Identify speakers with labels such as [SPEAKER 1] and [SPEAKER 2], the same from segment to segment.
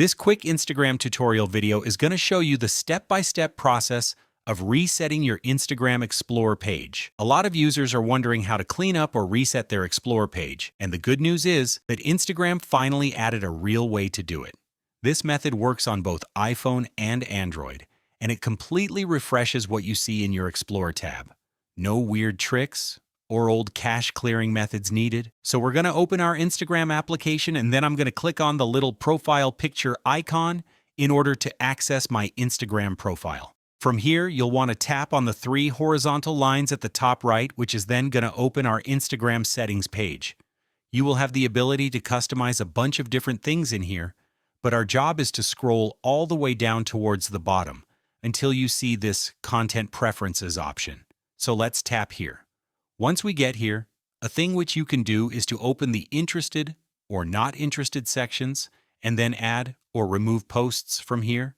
[SPEAKER 1] This quick Instagram tutorial video is going to show you the step-by-step process of resetting your Instagram Explorer page. A lot of users are wondering how to clean up or reset their Explorer page, and the good news is that Instagram finally added a real way to do it. This method works on both iPhone and Android, and it completely refreshes what you see in your Explorer tab. No weird tricks or old cache clearing methods needed. So we're going to open our Instagram application, and then I'm going to click on the little profile picture icon in order to access my Instagram profile. From here, you'll want to tap on the 3 horizontal lines at the top right, which is then going to open our Instagram settings page. You will have the ability to customize a bunch of different things in here, but our job is to scroll all the way down towards the bottom until you see this Content Preferences option. So let's tap here. Once we get here, a thing which you can do is to open the Interested or Not Interested sections and then add or remove posts from here.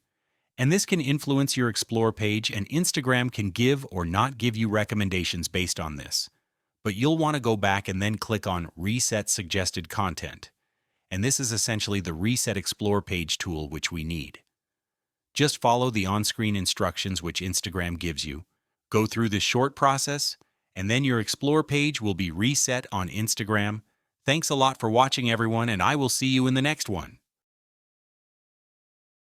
[SPEAKER 1] And this can influence your Explore page, and Instagram can give or not give you recommendations based on this. But you'll want to go back and then click on Reset Suggested Content. And this is essentially the Reset Explore page tool which we need. Just follow the on-screen instructions which Instagram gives you. Go through this short process, and then your Explore page will be reset on Instagram. Thanks a lot for watching, everyone, and I will see you in the next one.